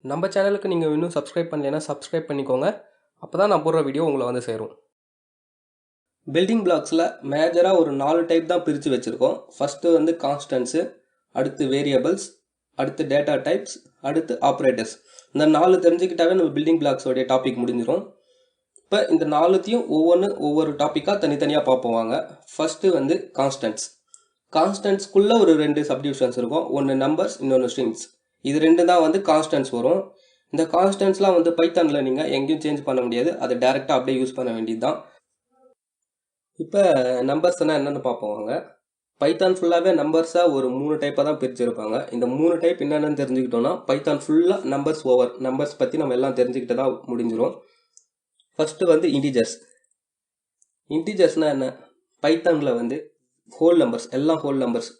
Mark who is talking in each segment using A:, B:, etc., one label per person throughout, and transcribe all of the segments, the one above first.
A: நம்ம சேனலுக்கு நீங்கள் இன்னும் சப்ஸ்கிரைப் பண்ணலைன்னா சப்ஸ்கிரைப் பண்ணிக்கோங்க. அப்போ தான் நான் போடுற வீடியோ உங்களை வந்து சேரும். பில்டிங் பிளாக்ஸில் மேஜராக ஒரு 4 டைப் தான் பிரித்து வச்சுருக்கோம். ஃபஸ்ட்டு வந்து கான்ஸ்டன்ஸு, அடுத்து வேரியபிள்ஸ், அடுத்து டேட்டா டைப்ஸ், அடுத்து ஆப்ரேட்டர்ஸ். இந்த 4 தெரிஞ்சுக்கிட்டாவே நம்ம பில்டிங் பிளாக்ஸோடைய டாபிக் முடிஞ்சிடும். இப்போ இந்த 4த்தையும் ஒவ்வொரு டாப்பிக்காக தனித்தனியாக பார்ப்போம் வாங்க. ஃபஸ்ட்டு வந்து கான்ஸ்டன்ட்ஸ். கான்ஸ்டன்ட்ஸ்குள்ளே ஒரு 2 சப்டிவிஷன்ஸ் இருக்கும். ஒன்று நம்பர்ஸ், இன்னொன்று ஸ்ட்ரிங்ஸ். இது 2 தான் வந்து கான்ஸ்டன்ட்ஸ் வரும். இந்த கான்ஸ்டன்ட்ஸ்லாம் வந்து பைத்தானில் நீங்கள் எங்கேயும் சேஞ்ச் பண்ண முடியாது. அதை டேரெக்டாக அப்படியே யூஸ் பண்ண வேண்டியது தான். இப்போ நம்பர்ஸ்னால் என்னென்னு பார்ப்போம் வாங்க. பைத்தான் ஃபுல்லாகவே நம்பர்ஸாக ஒரு 3 டைப்பாக தான் பிரிச்சிருப்பாங்க. இந்த 3 டைப் என்னென்னு தெரிஞ்சுக்கிட்டோன்னா பைத்தான் ஃபுல்லாக நம்பர்ஸ் பற்றி நம்ம எல்லாம் தெரிஞ்சுக்கிட்டு தான் முடிஞ்சிடும். ஃபஸ்ட்டு வந்து இன்டிஜர்ஸ். இன்டிஜர்ஸ்னால் என்ன? பைத்தானில் வந்து ஹோல் நம்பர்ஸ், எல்லாம் ஹோல் நம்பர்ஸ்,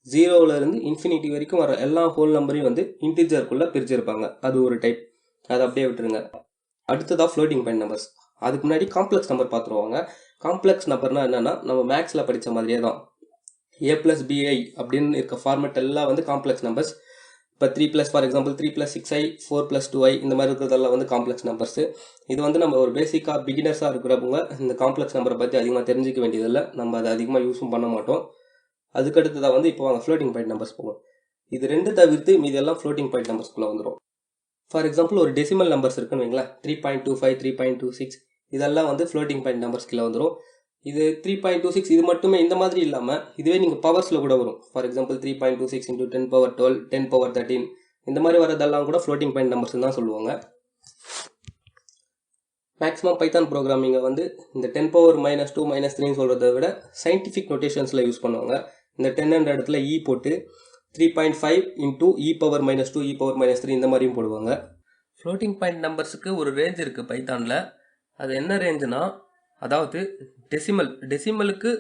A: 0லேருந்து இன்ஃபினிட்டி வரைக்கும் வர எல்லா ஹோல் நம்பரையும் வந்து இன்டிஜருக்குள்ளே பிரிச்சிருப்பாங்க. அது ஒரு டைப், அதை அப்படியே விட்டுருங்க. அடுத்ததாக ஃப்ளோட்டிங் பாயிண்ட் நம்பர்ஸ். அதுக்கு முன்னாடி காம்ப்ளெக்ஸ் நம்பர் பார்த்துருவாங்க. காம்ப்ளெக்ஸ் நம்பர்னா என்னென்னா நம்ம மேக்ஸில் படித்த மாதிரியே தான். A+BI அப்படின்னு இருக்க ஃபார்மெட் எல்லாம் வந்து காம்ப்ளெக்ஸ் நம்பர்ஸ். இப்போ 3+, ஃபார் எக்ஸாம்பிள் 3+6i, 4+2i இந்த மாதிரி இருக்கிறதெல்லாம் வந்து காம்ப்ளெக்ஸ் நம்பர்ஸு. இது வந்து நம்ம ஒரு பேசிக்காக பிகினர்ஸாக இருக்கிறவங்க இந்த காம்ப்ளெக்ஸ் நம்பரை பற்றி அதிகமாக தெரிஞ்சிக்க வேண்டியதில்லை. நம்ம அதை அதிகமாக யூஸும் பண்ண மாட்டோம். அதுக்கடுத்து தான் வந்து இப்போ வாங்க ஃப்ளோட்டிங் பாயிண்ட் நம்பர்ஸ் போகும். இது 2 தவிர்த்து மீது எல்லாம் ஃப்ளோட்டிங் பாயிண்ட் நம்பர்ஸ்குள்ளே வந்துடும். ஃபார் எக்ஸாம்பிள் ஒரு டெசிமல் நம்பர்ஸ் இருக்குன்னு வைங்களேன், 3.25, 3.26 இதெல்லாம் வந்து ஃப்ளோட்டிங் பாயிண்ட் நம்பர்ஸ்குள்ளே வந்துடும். இது 3.26 இது மட்டுமே இந்த மாதிரி இல்லாமல் இதுவே நீங்கள் பவர்ஸில் கூட வரும். ஃபார் எக்ஸாம்பிள் 3.26 × 10^12, 10^13 இந்த மாதிரி வரதெல்லாம் கூட ஃப்ளோட்டிங் பாயிண்ட் நம்பர்ஸ் தான் சொல்லுவாங்க. மேக்ஸிமம் பைத்தான் ப்ரோக்ராமிங்கை வந்து இந்த 10^-2 -3 சொல்கிறத விட சயின்டிஃபிக் நோட்டேஷன்ஸில் யூஸ் பண்ணுவாங்க. இந்த 10 இடத்துல இ போட்டு 3.5 × e⁻², e⁻³ இந்த மாதிரியும் போடுவாங்க. ஃப்ளோட்டிங் பாயிண்ட் நம்பர்ஸுக்கு ஒரு ரேஞ்ச் இருக்குது பைத்தானில். அது என்ன ரேஞ்சுனா, அதாவது டெசிமலுக்கு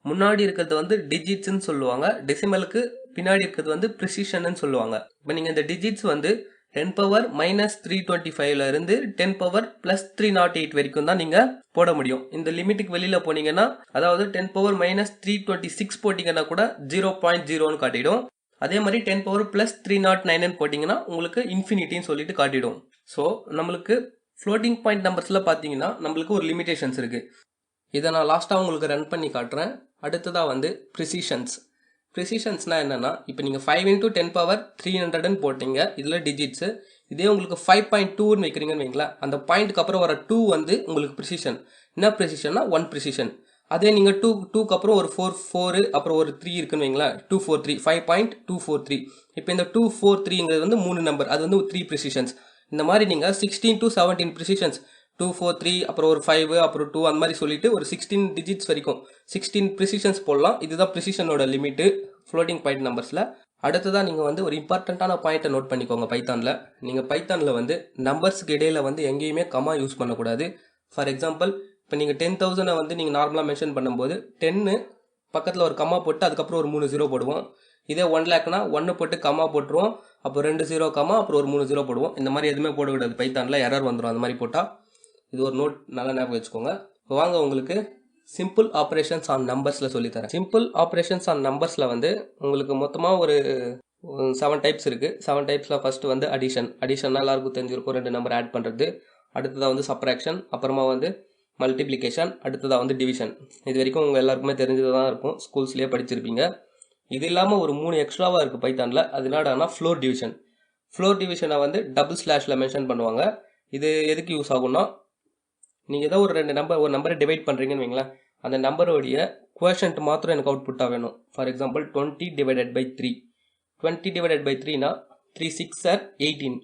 A: முன்னாடி இருக்கிறது வந்து டிஜிட்ஸ்ன்னு சொல்லுவாங்க, டெசிமலுக்கு பின்னாடி இருக்கிறது வந்து ப்ரிசிஷன்னு சொல்லுவாங்க. இப்போ நீங்கள் இந்த டிஜிட்ஸ் வந்து 10^-325 இருந்து 10^+308 வரைக்கும் தான் நீங்கள் போட முடியும். இந்த லிமிட்டுக்கு வெளியில் போனீங்கன்னா, அதாவது 10^-326 போட்டிங்கன்னா கூட 0.0ன்னு காட்டிடும். அதே மாதிரி 10^+309 போட்டிங்கன்னா உங்களுக்கு இன்ஃபினிட்டின்னு சொல்லிட்டு காட்டிடும். ஸோ நம்மளுக்கு ஃப்ளோட்டிங் பாயிண்ட் நம்பர்ஸில் பார்த்தீங்கன்னா நம்மளுக்கு ஒரு லிமிடேஷன்ஸ் இருக்குது. இதை நான் லாஸ்ட்டாக உங்களுக்கு ரன் பண்ணி காட்டுறேன். அடுத்ததாக வந்து ப்ரிசிஷன்ஸ்னால் என்னென்னா, இப்போ நீங்கள் 5 × 10^300 போட்டிங்க, இதில் டிஜிட்ஸு. இதே உங்களுக்கு 5.2ன்னு வைக்கிறீங்கன்னு வைங்களேன், அந்த பாயிண்ட்டுக்கு அப்புறம் வர 2 வந்து உங்களுக்கு ப்ரிசிஷன். என்ன ப்ரிசிஷன்னா 1 ப்ரிசிஷன். அதே நீங்கள் 2க்கு அப்புறம் ஒரு 4 அப்புறம் ஒரு 3 இருக்குன்னு வைங்களேன், 243, 5.243. இப்போ இந்த 243ங்கிறது வந்து 3 நம்பர், அது வந்து 3 ப்ரிசிஷன்ஸ். இந்த மாதிரி நீங்கள் 16 to 17 ப்ரிசிஷன்ஸ், 243 அப்புறம் ஒரு 5 அப்புறம் 2 அந்த மாதிரி சொல்லிட்டு ஒரு 16 டிஜிட்ஸ் வரைக்கும் 16 ப்ரிசிஷன்ஸ் போடலாம். இதுதான் ப்ரிசிஷனோட லிமிட்டு ஃப்ளோட்டிங் பாயிண்ட் நம்பர்ஸில். அடுத்ததான் நீங்கள் வந்து ஒரு இம்பார்ட்டண்ட்டான பாயிண்ட்டை நோட் பண்ணிக்கோங்க. பைத்தானில் நீங்கள் பைத்தானில் வந்து நம்பர்ஸுக்கு இடையில் வந்து எங்கேயுமே கமா யூஸ் பண்ணக்கூடாது. ஃபார் எக்ஸாம்பிள் இப்போ நீங்கள் 10,000 வந்து நீங்கள் நார்மலாக மென்ஷன் பண்ணும்போது 10 பக்கத்தில் ஒரு கமா போட்டு அதுக்கப்புறம் ஒரு 3 0 போடுவோம். இதே 1 lakhனா 1 போட்டு கமா போட்டுருவோம், அப்போ 2 0 கமா அப்புறம் ஒரு 3 0 போடுவோம். இந்த மாதிரி எதுவுமே போடக்கூடாது, பைத்தானில் எரர் வந்துடும் அந்த மாதிரி போட்டால். இது ஒரு நோட், நல்லா ஞாபகம் வச்சுக்கோங்க. இப்போ வாங்க உங்களுக்கு சிம்பிள் ஆப்ரேஷன்ஸ் ஆன் நம்பர்ஸில் சொல்லித்தரேன். சிம்பிள் ஆப்ரேஷன்ஸ் ஆன் நம்பர்ஸில் வந்து உங்களுக்கு மொத்தமாக ஒரு 7 டைப்ஸ் இருக்குது. 7 டைப்ஸில் ஃபஸ்ட்டு வந்து அடிஷன்னா எல்லாருக்கும் தெரிஞ்சிருக்கும், 2 நம்பர் ஆட் பண்ணுறது. அடுத்ததாக வந்து சப்ராக்ஷன், அப்புறமா வந்து மல்டிப்ளிகேஷன், அடுத்ததாக வந்து டிவிஷன். இது வரைக்கும் உங்கள் எல்லாருக்குமே தெரிஞ்சது தான் இருக்கும், ஸ்கூல்ஸ்லேயே படிச்சிருப்பீங்க. இது இல்லாமல் ஒரு 3 எக்ஸ்ட்ராவாக இருக்குது பைத்தானில். அது என்னடானா ஃப்ளோர் டிவிஷன். ஃப்ளோர் டிவிஷனை வந்து டபுள் ஸ்லாஷில் மென்ஷன் பண்ணுவாங்க. இது எதுக்கு யூஸ் ஆகும்னா, நீங்கள் ஏதோ ஒரு நம்பரை டிவைட் பண்ணுறீங்கன்னு வைங்களேன், அந்த நம்பரோடைய குவேஷன்ட் மாத்திரம் எனக்கு அவுட்புட்டாக வேணும். For example 20/3. 20/3னா 3 6 are 18.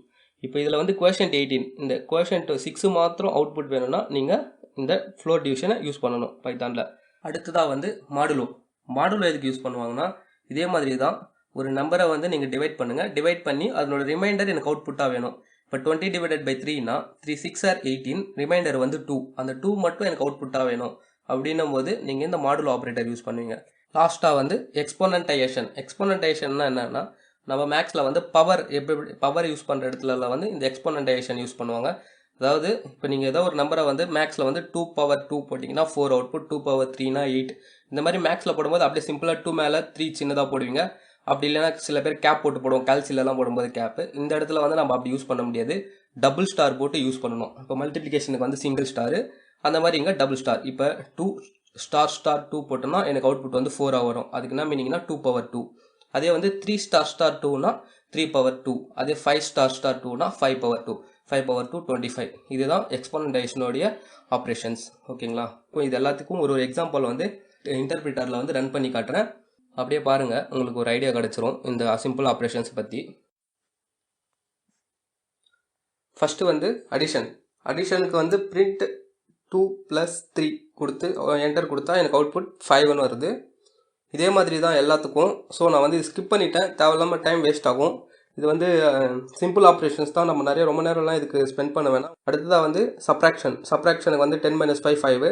A: இப்போ இதில் வந்து குவேஷன்ட் 18, இந்த குவேஷன்ட் 6 மாத்திரம் அவுட்புட் வேணும்னா நீங்கள் இந்த ஃப்ளோர் டிவிஷனை யூஸ் பண்ணணும் பைத்தானில். அடுத்ததாக வந்து மாடுலோ எதுக்கு யூஸ் பண்ணுவாங்கன்னா, இதே மாதிரி தான் ஒரு நம்பரை வந்து நீங்கள் டிவைட் பண்ணுங்கள், டிவைட் பண்ணி அதனோட ரிமைண்டர் எனக்கு அவுட்புட்டாக வேணும். இப்போ 20/3னா 3 6 are 18, ரிமைண்டர் வந்து 2, அந்த 2 மட்டும் எனக்கு அவுட்புட்டாக வேணும். அப்படின்னும் போது நீங்கள் இந்த மாடுலோ ஆப்ரேட்டர் யூஸ் பண்ணுவீங்க. லாஸ்ட்டாக வந்து எக்ஸ்போனன்டைசேஷன்னா என்னென்னா, நம்ம மேக்ஸில் வந்து பவர் யூஸ் பண்ணுற இடத்துல வந்து இந்த எக்ஸ்போனன்டைசேஷன் யூஸ் பண்ணுவாங்க. அதாவது இப்போ நீங்கள் ஏதோ ஒரு நம்பரை வந்து மேக்ஸில் வந்து 2^2 போட்டிங்கன்னா 4 அவுட்புட், 2^3னா 8. இந்த மாதிரி மேக்ஸில் போடும்போது அப்படியே சிம்பிளாக 2 மேலே 3 சின்னதாக போடுவீங்க. அப்படி இல்லைன்னா சில பேர் கேப் போட்டு போடுவோம், கால்சிலெலாம் போடும்போது கேப்பு. இந்த இடத்துல வந்து நம்ம அப்படி யூஸ் பண்ண முடியாது, டபுள் ஸ்டார் போட்டு யூஸ் பண்ணணும். இப்போ மல்டிப்ளிகேஷனுக்கு வந்து சிங்கிள் ஸ்டாரு, அந்த மாதிரி இங்கே டபுள் ஸ்டார். இப்போ 2 ஸ்டார் ஸ்டார் 2 போட்டோம்னா எனக்கு அவுட்புட் வந்து 4 வரும். அதுக்கு என்ன மீனிங்னா 2 பவர் 2. அதே வந்து 3 ஸ்டார் ஸ்டார் 2னா 3 பவர் 2. அதே 5 ஸ்டார் ஸ்டார் 2னா 5 பவர் 2. 5 பவர் 2 25. இதுதான் எக்ஸ்போனன்டைசேஷனுடைய ஆப்ரேஷன்ஸ். ஓகேங்களா? இப்போ இது எல்லாத்துக்கும் ஒரு எக்ஸாம்பிள் வந்து இன்டர்பிரிட்டரில் வந்து ரன் பண்ணி காட்டுறேன். அப்படியே பாருங்கள், உங்களுக்கு ஒரு ஐடியா கிடச்சிரும் இந்த சிம்பிள் ஆப்ரேஷன்ஸ் பற்றி. ஃபஸ்ட்டு வந்து அடிஷனுக்கு வந்து பிரிண்ட் 2 + 3 கொடுத்து என்டர் கொடுத்தா எனக்கு அவுட்புட் 5ன்னு வருது. இதே மாதிரி தான் எல்லாத்துக்கும். ஸோ நான் வந்து இது ஸ்கிப் பண்ணிட்டேன், தேவையில்லாமல் டைம் வேஸ்ட் ஆகும். இது வந்து சிம்பிள் ஆப்ரேஷன்ஸ் தான், நம்ம ரொம்ப நேரம்லாம் இதுக்கு ஸ்பெண்ட் பண்ண வேணாம். அடுத்ததாக வந்து சப்ராக்ஷனுக்கு வந்து 10 - 5 5.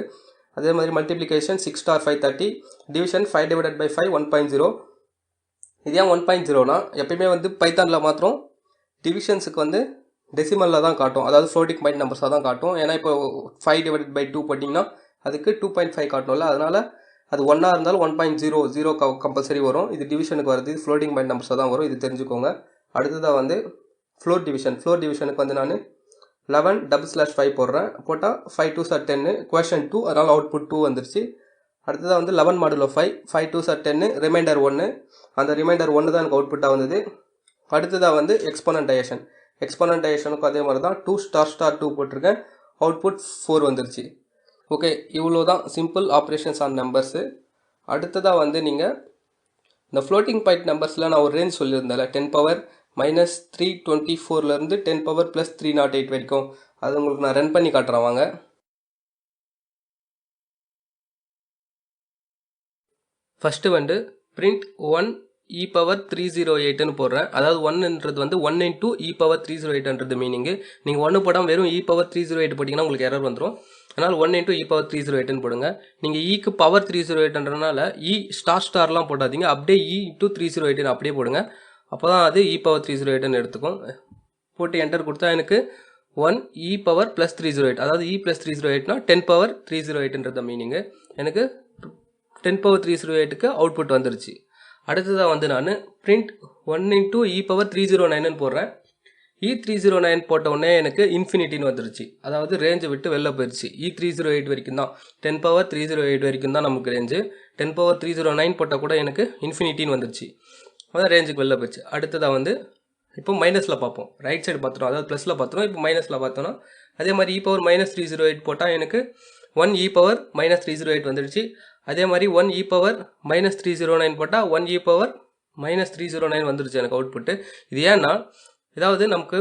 A: அதே மாதிரி மல்டிப்ளிகேஷன் 6 ஸ்டார் 5 30. டிவிஷன் 5 / 5 1.0. இது ஏன் 1.0னா எப்பயுமே வந்து பைத்தானில் மாத்திரம் டிவிஷன்ஸுக்கு வந்து டெசிமலில் தான் காட்டும், அதாவது ஃப்ளோட்டிங் பாயிண்ட் நம்பர்ஸாக தான் காட்டும். ஏன்னா இப்போ 5 / 2 போட்டிங்கன்னா அதுக்கு 2.5 காட்டணும்ல, அதனால் அது 1ஆக இருந்தாலும் 1.00 கம்பல்சரி வரும். இது டிவிஷனுக்கு வருது, இது ஃப்ளோட்டிங் பாயிண்ட் நம்பர்ஸாக தான் வரும், இது தெரிஞ்சுக்கோங்க. அடுத்ததாக வந்து ஃப்ளோர் டிவிஷனுக்கு வந்து நான் 11/5 போடுறேன். போட்டால் 5 2s are 10, குவேஷன் 2, அதனால் அவுட்புட் 2 வந்துருச்சு. அடுத்ததாக வந்து 11 மாடுலோ 5, 5 2s are 10, ரிமைண்டர் 1. அந்த ரிமைண்டர் 1 தான் எனக்கு அவுட்புட்டாக வந்தது. அடுத்ததாக வந்து எக்ஸ்போனன்டைசேஷனுக்கும் அதே மாதிரி தான் 2 ஸ்டார் ஸ்டார் 2 போட்டிருக்கேன், அவுட்புட் 4 வந்துருச்சு. ஓகே, இவ்வளோ தான் சிம்பிள் ஆப்ரேஷன்ஸ் ஆன் நம்பர்ஸு. அடுத்ததாக வந்து நீங்கள் இந்த ஃப்ளோட்டிங் பாயிண்ட் நம்பர்ஸில் நான் ஒரு ரேஞ்ச் சொல்லியிருந்தேன்ல, 10 பவர் -324லேருந்து 10 பவர் +308 வரைக்கும். அது உங்களுக்கு நான் ரன் பண்ணி காட்டுறேன் வாங்க. ஃபஸ்ட்டு வந்து பிரிண்ட் 1 e⁻308ன்னு போடுறேன். அதாவது 1ன்றது வந்து 1 × e⁻308ன்றது மீனிங்கு. நீங்கள் 1 போடாமல் வெறும் e⁻308 போட்டிங்கன்னா உங்களுக்கு எரர் வந்துடும். அதனால் 1 × e⁻308ன்னு போடுங்க. நீங்கள் ஈக்கு பவர் 308ன்றனால ஸ்டார் ஸ்டார்லாம் போடாதீங்க, அப்படியே e × 308ன்னு அப்படியே போடுங்க. அப்போ தான் அது e⁻308ன்னு எடுத்துக்கும். போட்டு என்டர் கொடுத்தா எனக்கு 1 e⁻+308, அதாவது e+308னா 10 பவர் 308ன்றது மீனிங்கு. எனக்கு 10 பவர் 308க்கு அவுட்புட் வந்துருச்சு. அடுத்ததாக வந்து நான் பிரிண்ட் 1 × e⁻309ன்னு போடுறேன். e309 போட்ட உடனே எனக்கு இன்ஃபினிட்டின்னு வந்துருச்சு, அதாவது ரேஞ்சை விட்டு வெளில போயிடுச்சு. e308 வரைக்கும் தான், 10 பவர் 308 வரைக்கும் தான் நமக்கு ரேஞ்சு. 10 பவர் 309 போட்டால் கூட எனக்கு இன்ஃபினிட்டின்னு வந்துருச்சு, அதான் ரேஞ்சுக்கு வெளில போயிடுச்சு. அடுத்ததாக வந்து இப்போ மைனஸில் பார்ப்போம், ரைட் சைடு பார்த்துரும், அதாவது ப்ளஸில் பார்த்துரும். இப்போ மைனஸில் பார்த்தோன்னா அதே மாதிரி e⁻−308 போட்டால் எனக்கு 1 e⁻−308 வந்துடுச்சு. அதே மாதிரி 1 e⁻−309 போட்டால் 1 e⁻−309 வந்துருச்சு எனக்கு அவுட்புட்டு. இது ஏன்னா ஏதாவது நமக்கு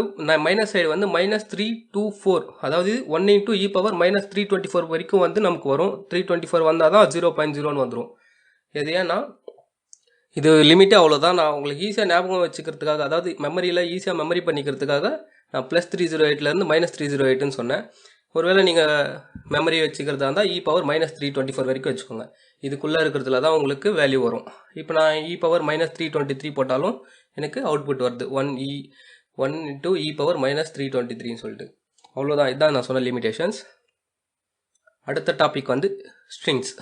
A: மைனஸ் சைடு வந்து -324, அதாவது 1 × e⁻−324 வரைக்கும் வந்து நமக்கு வரும். 324 வந்தால் தான் 0.0ன்னு வந்துடும். இது ஏன்னா இது லிமிட்டே அவ்வளோதான். நான் உங்களுக்கு ஈஸியாக ஞாபகம் வச்சுக்கிறதுக்காக, அதாவது மெமரியில் ஈஸியாக மெமரி பண்ணிக்கிறதுக்காக நான் +308லேருந்து -308ன்னு சொன்னேன். ஒருவேளை நீங்கள் மெமரி வச்சுக்கிறதா இருந்தால் e⁻−324 வரைக்கும் வச்சுக்கோங்க. இதுக்குள்ளே இருக்கிறதுல தான் உங்களுக்கு வேல்யூ வரும். இப்போ நான் e⁻−323 போட்டாலும் எனக்கு அவுட்புட் வருது 1 × e⁻−323ன்னு சொல்லிட்டு. அவ்வளோதான், இதுதான் நான் சொன்ன லிமிடேஷன்ஸ். அடுத்த டாபிக் வந்து ஸ்ட்ரிங்ஸ்.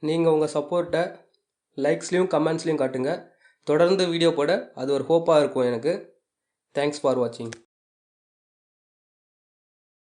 A: நீங்கள் உங்கள் சப்போர்ட்டை லைக்ஸ்லையும் கமெண்ட்ஸ்லையும் காட்டுங்க. தொடர்ந்து வீடியோ போட அது ஒரு ஹோப்பாக இருக்கும் எனக்கு. தேங்க்ஸ் ஃபார் வாட்சிங்.